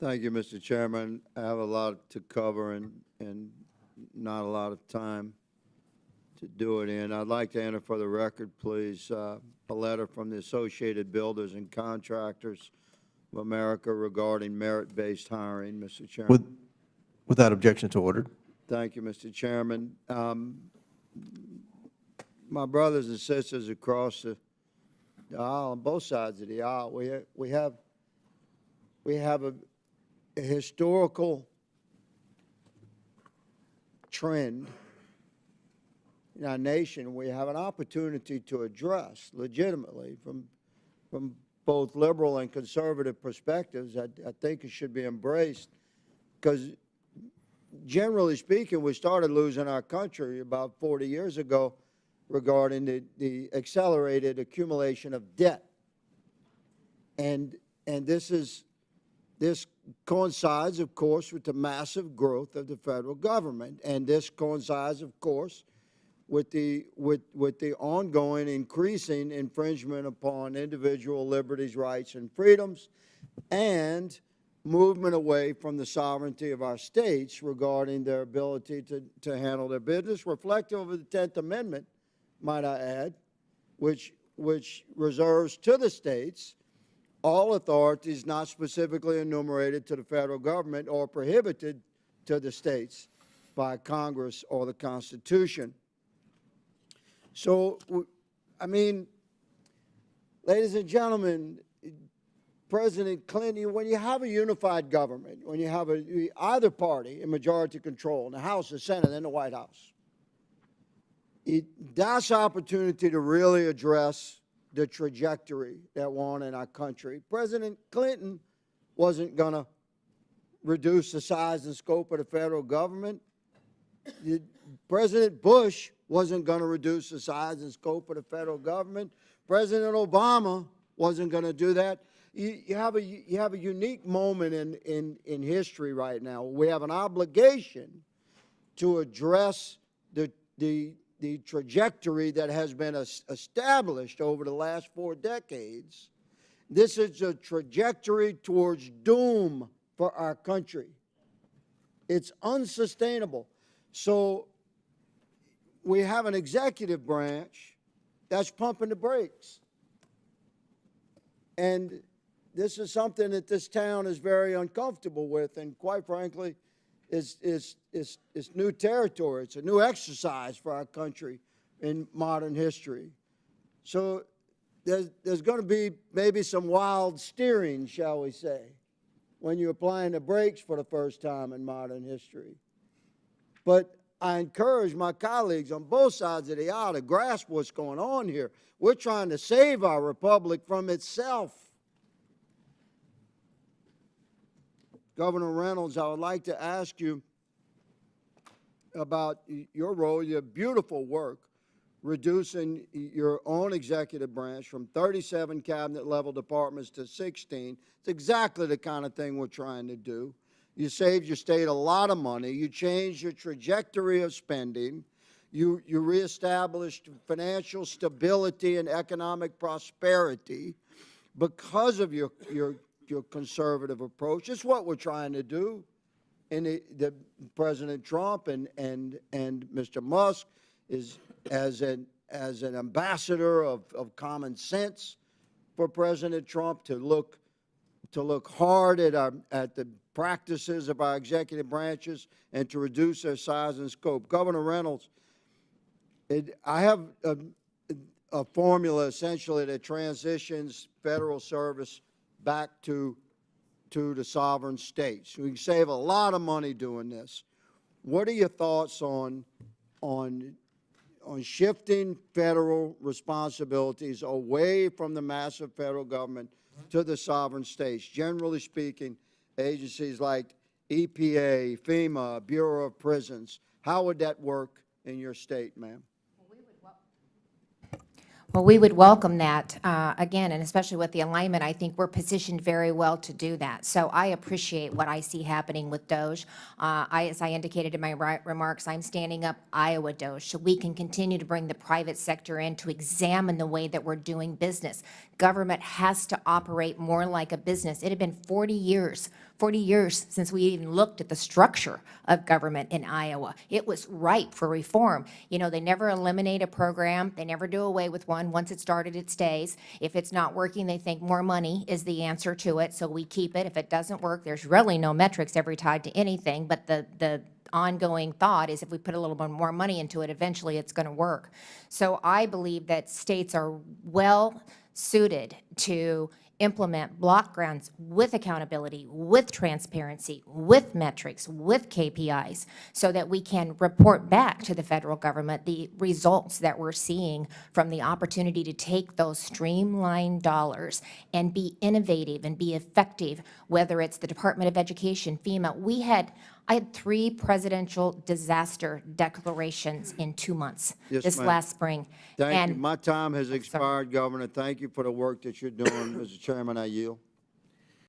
Thank you, Mr. Chairman. I have a lot to cover and not a lot of time to do it in. I'd like to enter for the record, please, a letter from the Associated Builders and Contractors of America regarding merit-based hiring, Mr. Chairman. Without objection to ordered. Thank you, Mr. Chairman. My brothers and sisters across the aisle, on both sides of the aisle, we have a historical trend in our nation. We have an opportunity to address legitimately from both liberal and conservative perspectives. I think it should be embraced because, generally speaking, we started losing our country about 40 years ago regarding the accelerated accumulation of debt. And this coincides, of course, with the massive growth of the federal government. And this coincides, of course, with the ongoing increasing infringement upon individual liberties, rights, and freedoms, and movement away from the sovereignty of our states regarding their ability to handle their business, reflective of the 10th Amendment, might I add, which reserves to the states all authorities not specifically enumerated to the federal government or prohibited to the states by Congress or the Constitution. So, I mean, ladies and gentlemen, President Clinton, when you have a unified government, when you have either party in majority control in the House, the Senate, and the White House, that's opportunity to really address the trajectory that we're on in our country. President Clinton wasn't going to reduce the size and scope of the federal government. President Bush wasn't going to reduce the size and scope of the federal government. President Obama wasn't going to do that. You have a unique moment in history right now. We have an obligation to address the trajectory that has been established over the last 4 decades. This is a trajectory towards doom for our country. It's unsustainable. So we have an executive branch that's pumping the brakes. And this is something that this town is very uncomfortable with, and quite frankly, it's new territory. It's a new exercise for our country in modern history. So there's going to be maybe some wild steering, shall we say, when you're applying the brakes for the first time in modern history. But I encourage my colleagues on both sides of the aisle to grasp what's going on here. We're trying to save our republic from itself. Governor Reynolds, I would like to ask you about your role, your beautiful work, reducing your own executive branch from 37 cabinet-level departments to 16. It's exactly the kind of thing we're trying to do. You saved your state a lot of money. You changed your trajectory of spending. You reestablished financial stability and economic prosperity because of your conservative approach. It's what we're trying to do. And the President Trump and Mr. Musk is as an ambassador of common sense for President Trump to look hard at the practices of our executive branches and to reduce their size and scope. Governor Reynolds, I have a formula essentially that transitions federal service back to the sovereign states. We can save a lot of money doing this. What are your thoughts on shifting federal responsibilities away from the massive federal government to the sovereign states? Generally speaking, agencies like EPA, FEMA, Bureau of Prisons, how would that work in your state, ma'am? Well, we would welcome that, again, and especially with the alignment, I think we're positioned very well to do that. So I appreciate what I see happening with DOGE. As I indicated in my remarks, I'm standing up Iowa DOGE so we can continue to bring the private sector in to examine the way that we're doing business. Government has to operate more like a business. It had been 40 years since we even looked at the structure of government in Iowa. It was ripe for reform. You know, they never eliminate a program. They never do away with one. Once it started, it stays. If it's not working, they think more money is the answer to it, so we keep it. If it doesn't work, there's really no metrics ever tied to anything, but the ongoing thought is if we put a little bit more money into it, eventually it's going to work. So I believe that states are well suited to implement block grants with accountability, with transparency, with metrics, with KPIs, so that we can report back to the federal government the results that we're seeing from the opportunity to take those streamlined dollars and be innovative and be effective, whether it's the Department of Education, FEMA. I had 3 presidential disaster declarations in 2 months Yes, this ma'am. last spring. Thank you. And My time has expired, Governor. Thank you for the work that you're doing. Mr. Chairman, I yield.